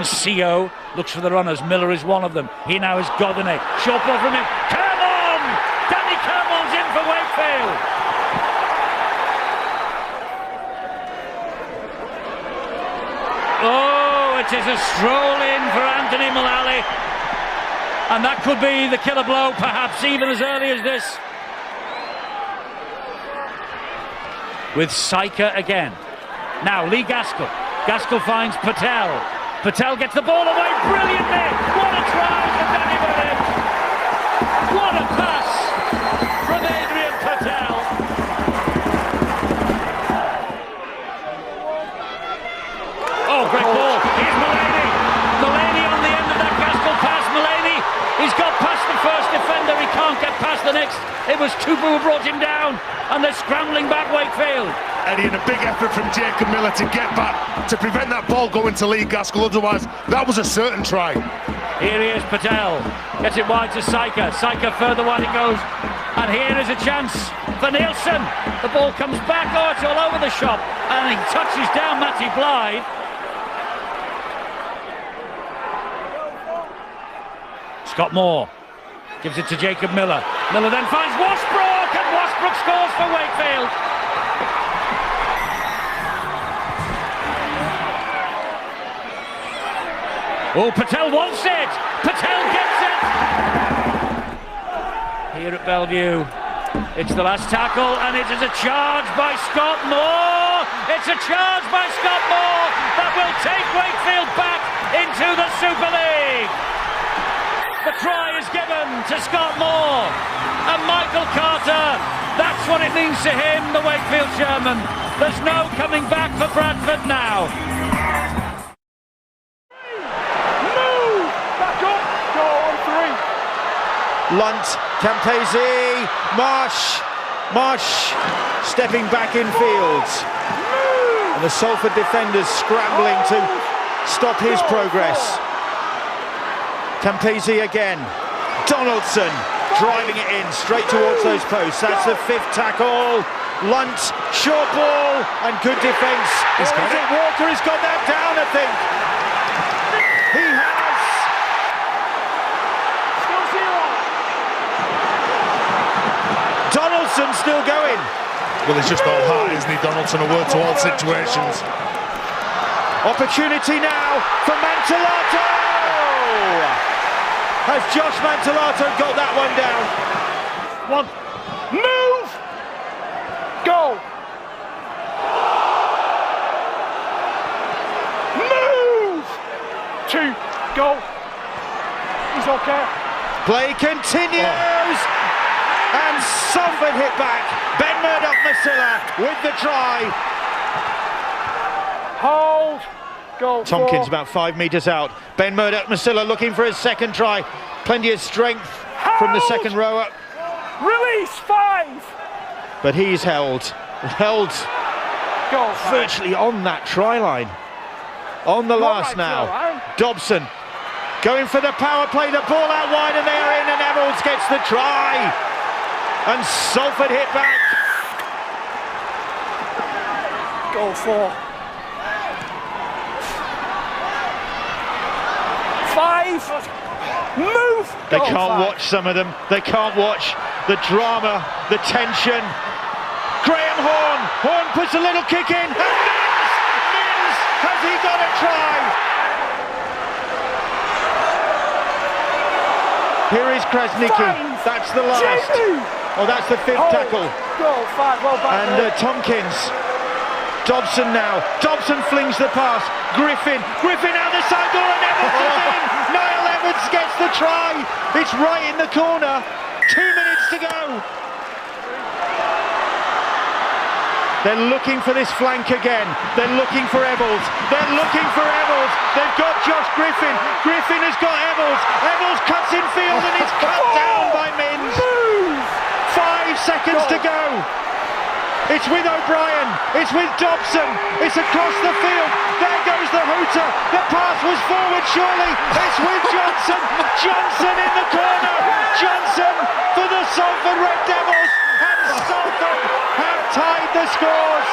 CO looks for the runners. Miller is one of them. He now has Godinay. Short ball from him. Kermon! Danny Kermon's in for Wakefield. Oh, it is a stroll in for Anthony Mullally. And that could be the killer blow, perhaps even as early as this. With Saika again. Now Leigh Gaskell. Gaskell finds Patel. Patel gets the ball away brilliantly. What a try from Danny Williams. What a pass from Adrian Patel. Oh, great ball. Here's Mullally. Mullally on the end of that Gaskell pass. Mullally, he's got past the first defender. He can't get past the next. It was Tupu who brought him down. And they're scrambling back Wakefield. Eddie, in a big effort from Jacob Miller to get back, to prevent that ball going to Leigh Gaskell, otherwise that was a certain try. Here he is, Patel, gets it wide to Saika, Saika further wide it goes, and here is a chance for Nielsen. The ball comes back, oh, it's all over the shop, and he touches down Matty Blythe. Scott Moore gives it to Jacob Miller. Miller then finds Washbrook, and Washbrook scores for Wakefield. Oh, Patel wants it! Patel gets it! Here at Bellevue, it's the last tackle, and it is a charge by Scott Moore! It's a charge by Scott Moore that will take Wakefield back into the Super League! The try is given to Scott Moore, and Michael Carter, that's what it means to him, the Wakefield Sherman. There's no coming back for Bradford now. Lunt, Campese, Marsh stepping back in field. And the Salford defenders scrambling to stop his progress. Campese again. Donaldson driving it in straight towards those posts. That's the fifth tackle. Lunt, short ball, and good defence. Or is it Walker? He's got that down, I think. He has. Donaldson still going. Well, he's just all heart, isn't he, Donaldson? A word to all situations. Opportunity now for Mantellato! Has Josh Mantellato got that one down? One. Move! Go! Move! Two. Go! He's okay. Play continues! And Salford hit back. Ben Murdoch-Masila with the try. Hold. Go. Tompkins about 5 metres out. Ben Murdoch-Masila looking for his second try. Plenty of strength from the second rower. Release 5. But he's held Go. virtually on that try line. On the last now. Dobson going for the power play. The ball out wide and they are in, and Emeralds gets the try. And Salford hit back. Go 4. 5. Move. They Go can't 5. watch some of them. They can't watch the drama, the tension. Graham Horn. Horn puts a little kick in. And Mims! Has he got a try? Here is Krasnicki. That's the last. Oh, that's the fifth tackle. Go 5. Well back. And Tompkins. Dobson now. Dobson flings the pass. Griffin out the side door, and Evans is in. Niall Evans gets the try. It's right in the corner. 2 minutes to go. They're looking for this flank again. They're looking for Evalds. They're looking for Evalds. They've got Josh Griffin. Griffin has got Evalds. Evalds cuts in field and it's cut down by Mins. 5 seconds to go. It's with O'Brien. It's with Dobson. It's across the field. There goes the hooter. The pass was forward, surely. It's with Johnson. Johnson in the corner. Johnson for the Salford Red Devils. And Salford have tied the scores.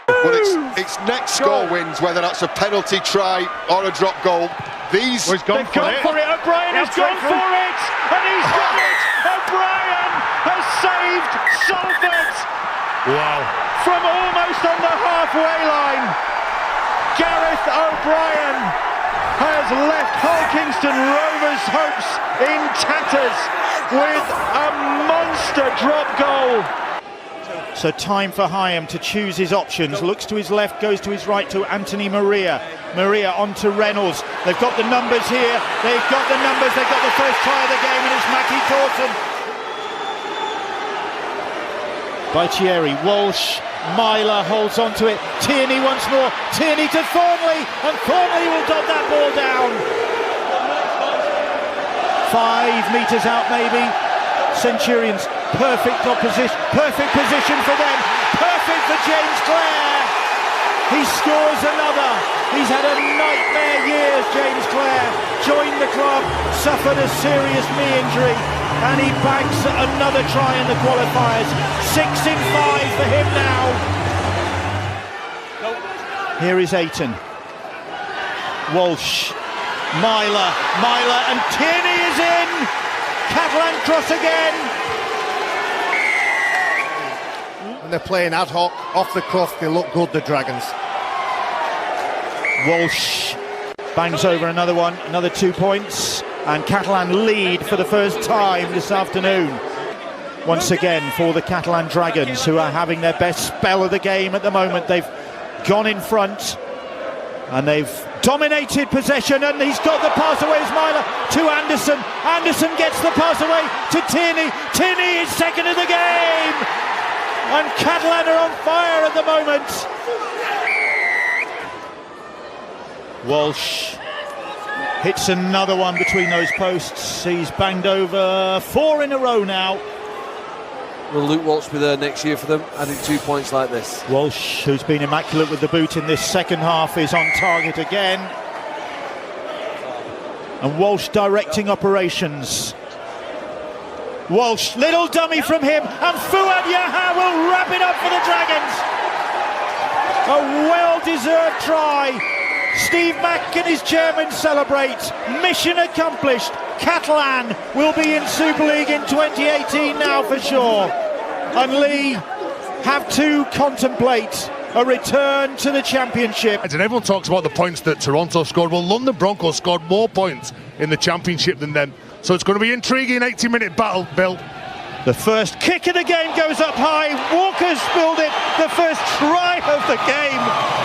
Well, it's next score wins, whether that's a penalty try or a drop goal. They've gone for it. O'Brien has gone for it, and he's got it. O'Brien has saved Salford. Wow. From almost on the halfway line. Gareth O'Brien has left Hull Kingston Rovers' hopes in tatters with a monster drop goal. So time for Hyam to choose his options. Looks to his left, goes to his right to Anthony Maria. Maria on to Reynolds. They've got the numbers here. They've got the numbers. They've got the first try of the game, and it's Mackie Thornton. By Thierry, Walsh, Myler holds on to it. Tierney once more. Tierney to Thornley, and Thornley will dot that ball down. 5 metres out maybe. Centurions, perfect position for them. Perfect for James Clare. He scores another. He's had a nightmare years, James Clare. Joined the club, suffered a serious knee injury, and he banks another try in the qualifiers. 6 in 5 for him now. Here is Ayton. Walsh, Myler, and Tierney is in. Catalan cross again. And they're playing ad hoc, off the cuff. They look good, the Dragons. Walsh bangs over another one, another 2 points, and Catalan lead for the first time this afternoon. Once again for the Catalan Dragons, who are having their best spell of the game at the moment. They've gone in front and they've dominated possession, and he's got the pass away as Myler to Anderson. Anderson gets the pass away to Tierney. Tierney is second of the game, and Catalan are on fire at the moment. Walsh hits another one between those posts. He's banged over 4 in a row now. Will Luke Walsh be there next year for them, adding 2 points like this? Walsh, who's been immaculate with the boot in this second half, is on target again. And Walsh directing operations. Walsh, little dummy from him, and Fouad Yaha will wrap it up for the Dragons. A well-deserved try. Steve Mack and his chairman celebrate. Mission accomplished. Catalan will be in Super League in 2018 now for sure. And Leigh have to contemplate a return to the Championship. And everyone talks about the points that Toronto scored. Well, London Broncos scored more points in the Championship than them. So it's going to be an intriguing 80-minute battle, Bill. The first kick of the game goes up high. Walker's spilled it. The first try of the game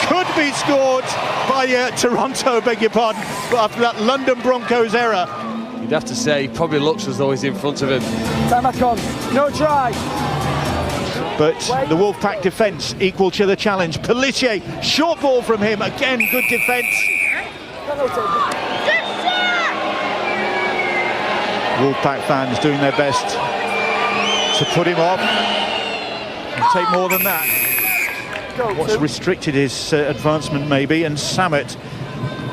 could be scored by Toronto, beg your pardon, after that London Broncos error. You'd have to say he probably looks as though he's in front of him. Time back on. No try. But the Wolfpack defence equal to the challenge. Pelletier, short ball from him. Again, good defence. Wolfpack fans doing their best to put him off and take more than that. What's restricted his advancement maybe, and Samet,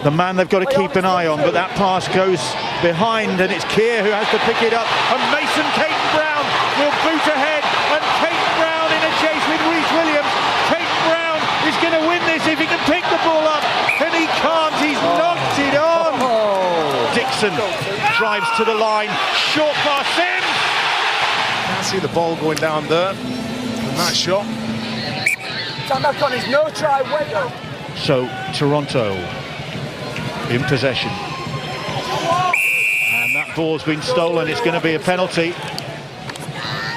the man they've got to keep an eye on, but that pass goes behind, and it's Keir who has to pick it up, and Mason Caton Brown will boot ahead, and Caton Brown in a chase with Reece Williams. Caton Brown is going to win this if he can pick the ball up, and he can't. He's knocked it on. Dixon drives to the line, short pass in. Can't see the ball going down there. And that shot. Time back on is no try. Wait up. So Toronto in possession, and that ball's been stolen. It's going to be a penalty.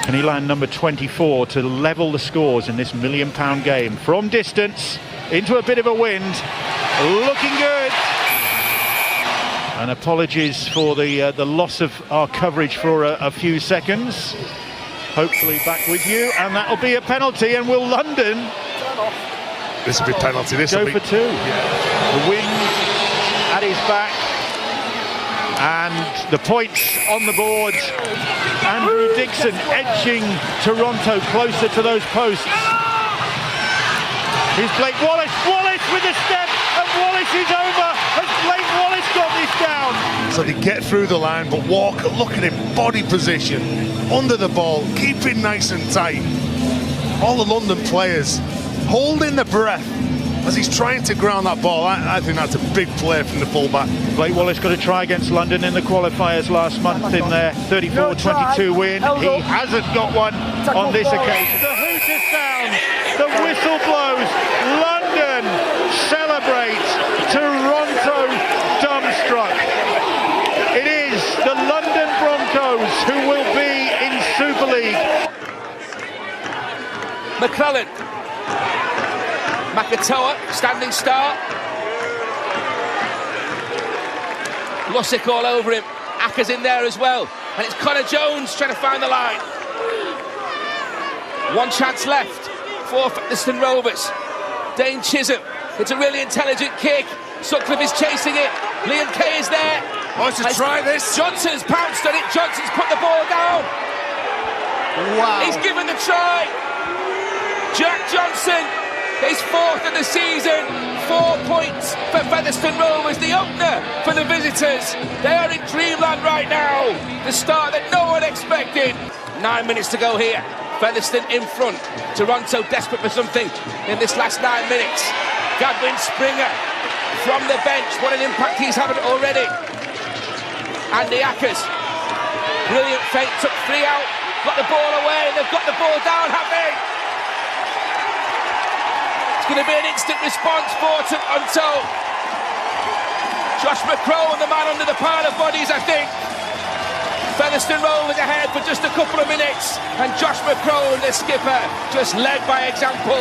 Can he land number 24 to level the scores in this £1 million game from distance into a bit of a wind? Looking good. And apologies for the loss of our coverage for a few seconds. Hopefully back with you, and that'll be a penalty. And will London? This will be penalty. This go will be for 2. Yeah. The wind at his back, and the points on the board. Andrew Dixon edging Toronto closer to those posts. Here's Blake Wallace. Wallace with a step, and Wallace is over. Has Blake Wallace got this down? So they get through the line, but Walker, look at him, body position, under the ball, keeping nice and tight. All the London players holding the breath as he's trying to ground that ball. I think that's a big play from the fullback. Blake Wallace got a try against London in the qualifiers last month in their 34-22 win. He hasn't got one on this occasion. The hoot is down, the whistle blows, London celebrates, Toronto dumbstruck. It is the London Broncos who will be in Super League. McClellan, Makatoa, standing start. Lussick all over him. Acker's in there as well. And it's Connor Jones trying to find the line. One chance left for Featherstone Rovers. Dane Chisholm. It's a really intelligent kick. Sutcliffe is chasing it. Liam Kay is there. Oh, to try this. Johnson's pounced on it. Johnson's put the ball down. Wow. He's given the try. Jack Johnson, his fourth of the season. 4 points for Featherstone Rovers, the opener for the visitors. They are in dreamland right now. The start that no one expected. 9 minutes to go here. Featherstone in front. Toronto desperate for something in this last 9 minutes. Gadwin Springer from the bench. What an impact he's having already. Andy Ackers. Brilliant feint, took 3 out. Got the ball away. They've got the ball down, have they? It's going to be an instant response for Toronto. Josh McCrone, the man under the pile of bodies, I think. Featherstone Rovers ahead for just a couple of minutes. And Josh McCrone, the skipper, just led by example.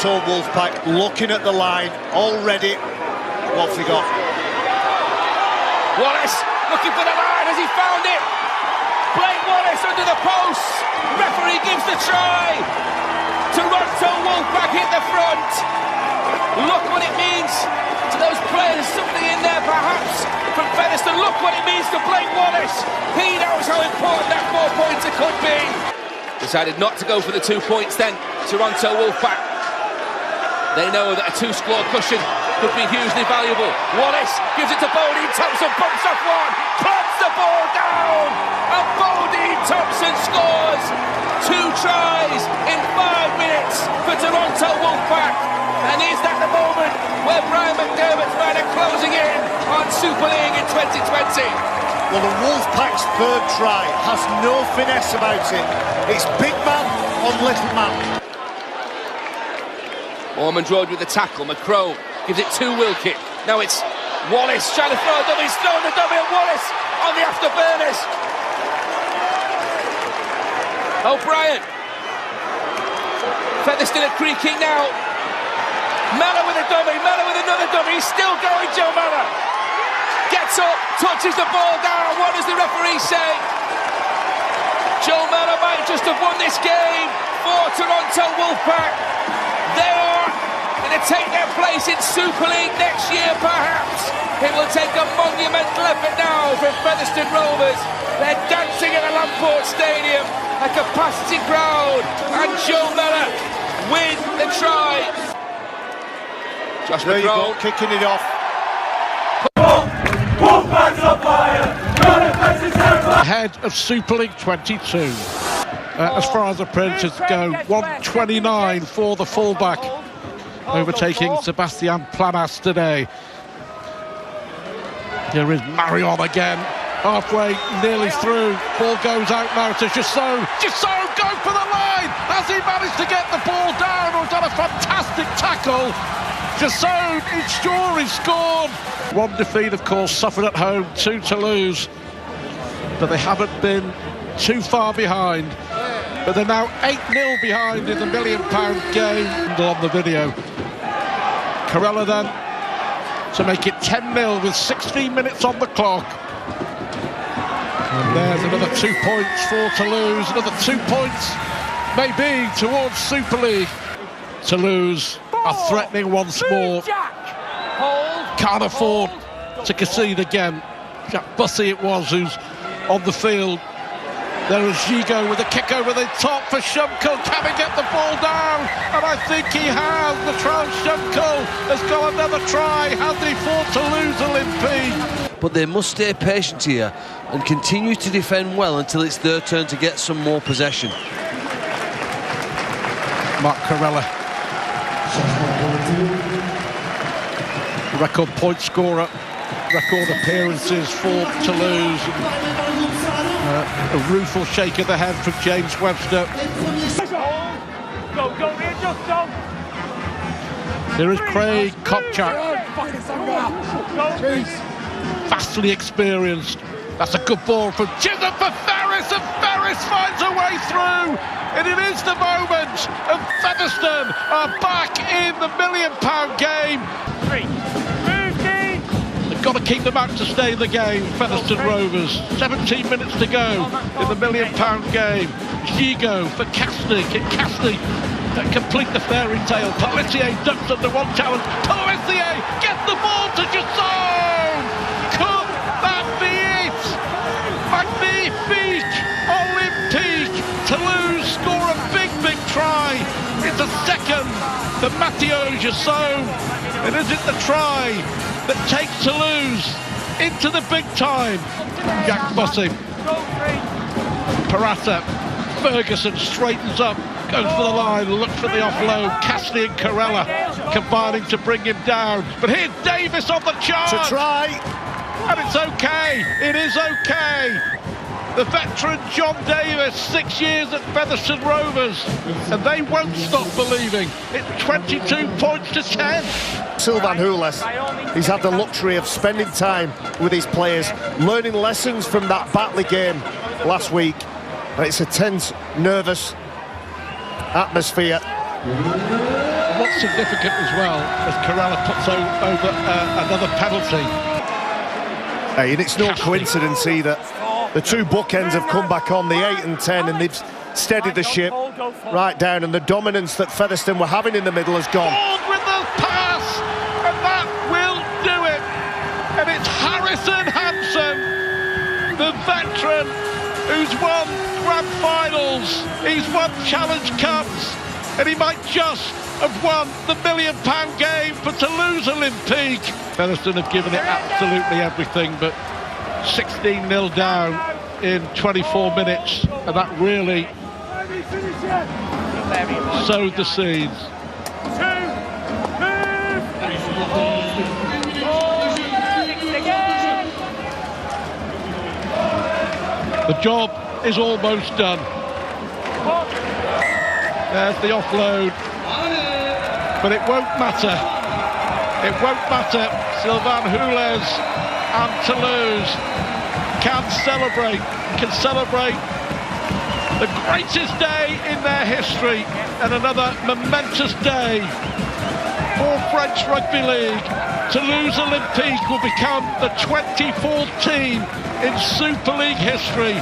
Toronto Wolfpack looking at the line already. What's he got? Wallace looking for the line. Has he found it? Blake Wallace under the post. Referee gives the try. Toronto Wolfpack hit the front. Look what it means to those players. Something in there perhaps from Featherstone. Look what it means to Blake Wallace. He knows how important that 4 points could be. Decided not to go for the 2 points then. Toronto Wolfpack. They know that a 2-score cushion could be hugely valuable. Wallace gives it to Bodine Thompson, bumps off one, plants the ball down, and Bodine Thompson scores 2 tries in 5 minutes for Toronto Wolfpack. And is that the moment where Brian McDermott's men are closing in on Super League in 2020? Well, the Wolfpack's third try has no finesse about it. It's big man on little man. Ormond Road with the tackle. McCrone gives it to Wilkie. Now it's Wallace trying to throw a dummy. He's thrown the dummy at Wallace on the afterburners. O'Brien. Featherstone are creaking now. Mellor with a dummy. Mellor with another dummy. He's still going, Joe Mellor. Gets up, touches the ball down. What does the referee say? Joe Mellor might just have won this game for Toronto Wolfpack. They are going to take their place in Super League next year, perhaps. It will take a monumental effort now from Featherstone Rovers. They're dancing at the Lamport Stadium, a capacity crowd, and Joe Mellor with the try. Josh There you go, McCrone kicking it off. Ahead of Super League 22. As far as apprentices go, 129 for the fullback, overtaking Sebastian Planas today. Here is Marion again, halfway, nearly through. Ball goes out now to Jasso. Jasso, go for the line! Has he managed to get the ball down or done a fantastic tackle? Jasso, it's sure he scored. One defeat, of course, suffered at home to Toulouse, but they haven't been too far behind. But they're now 8-0 behind in the £1 million game. On the video, Corella then to make it 10-0 with 16 minutes on the clock. And there's another 2 points for Toulouse, another 2 points maybe towards Super League. Toulouse are threatening once more. Can't afford to concede again. Jack Bussey it was who's on the field. There is Gigo with a kick over the top for Shumko. Can he get the ball down? And I think he has. The Trav Shumko has got another try, has he, for Toulouse Olympique? But they must stay patient here and continue to defend well until it's their turn to get some more possession. Mark Corella Record point scorer, record appearances for Toulouse. A rueful shake of the head from James Webster. There is Craig Kopchak. Vastly experienced. That's a good ball from Chisholm for Ferris, and Ferris finds a way through. And it is the moment, and Featherstone are back in the £1 million game. They've got to keep them out to stay in the game, Featherstone Rovers. 17 minutes to go in the £1 million game. Gigo for Castney. Can Castney complete the fairy tale? Pelissier ducks under one challenge. Pelissier gets the ball to Jasson. Could that be it? Magnifique Olympique. Toulouse score a big try. It's a second for Mathieu Jasson. And is it the try that takes Toulouse into the big time? Jack Bussing. Parata. Ferguson straightens up, goes for the line, looks for the offload. Castney and Corella combining to bring him down. But here's Davis on the charge. To try. And it's okay. It is okay. The veteran John Davis, 6 years at Featherstone Rovers, and they won't stop believing. It's 22 points to 10. Sylvain Hules, he's had the luxury of spending time with his players, learning lessons from that Batley game last week. And it's a tense, nervous atmosphere. What's significant as well, as Corella puts over another penalty. Hey, and it's no coincidence either. The two bookends have come back on, the 8 and 10, and they've steadied the ship right down, and the dominance that Featherstone were having in the middle has gone. With the pass, and that will do it. And it's Harrison Hansen, the veteran who's won grand finals, he's won Challenge Cups, and he might just have won the £1 million game for Toulouse Olympique. Featherstone have given it absolutely everything, but 16-0 down in 24 minutes, and that really sowed the seeds. The job is almost done. There's the offload, but it won't matter. It won't matter. Sylvain Hules and Toulouse can celebrate the greatest day in their history, and another momentous day for French Rugby League. Toulouse Olympique will become the 24th team in Super League history.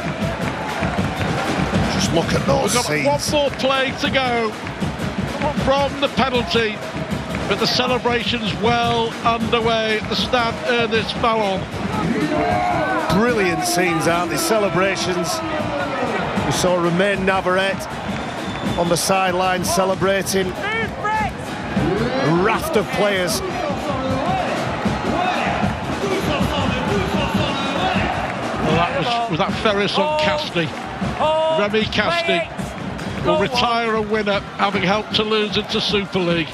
Just look at those We've got scenes. one more play to go from the penalty, but the celebration's well underway at the Stade Ernest Ballon. Brilliant scenes, aren't they? Celebrations. We saw Romain Navarrete on the sideline celebrating. A raft of players. Well, was that Ferris on Castney? Remy Castney will retire a winner, having helped Toulouse into Super League.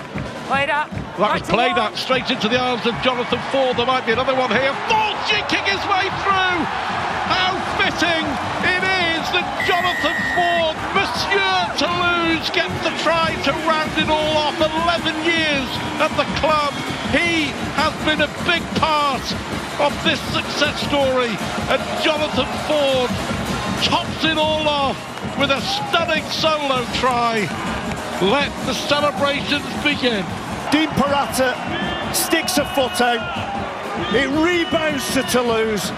That was played out straight into the arms of Jonathan Ford. There might be another one here. Ford jinking his way through. How fitting it is that Jonathan Ford, Monsieur Toulouse, gets the try to round it all off. 11 years at the club. He has been a big part of this success story. And Jonathan Ford tops it all off with a stunning solo try. Let the celebrations begin. Dean Parata sticks a foot out. It rebounds to Toulouse.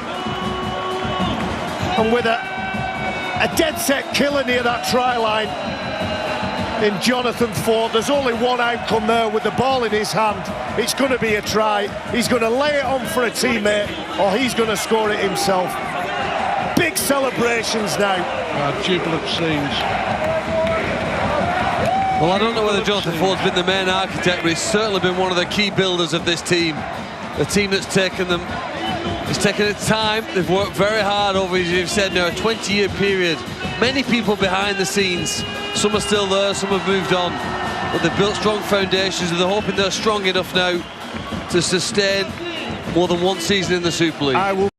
And with a dead set killer near that try line in Jonathan Ford, there's only one outcome there with the ball in his hand. It's going to be a try. He's going to lay it on for a teammate, or he's going to score it himself. Big celebrations now. Jubilant scenes. Well, I don't know whether Jonathan Ford's been the main architect, but he's certainly been one of the key builders of this team. The team that's taken them, it's taken its time. They've worked very hard over, as you've said now, a 20-year period. Many people behind the scenes. Some are still there, some have moved on. but they've built strong foundations and they're hoping they're strong enough now to sustain more than one season in the Super League.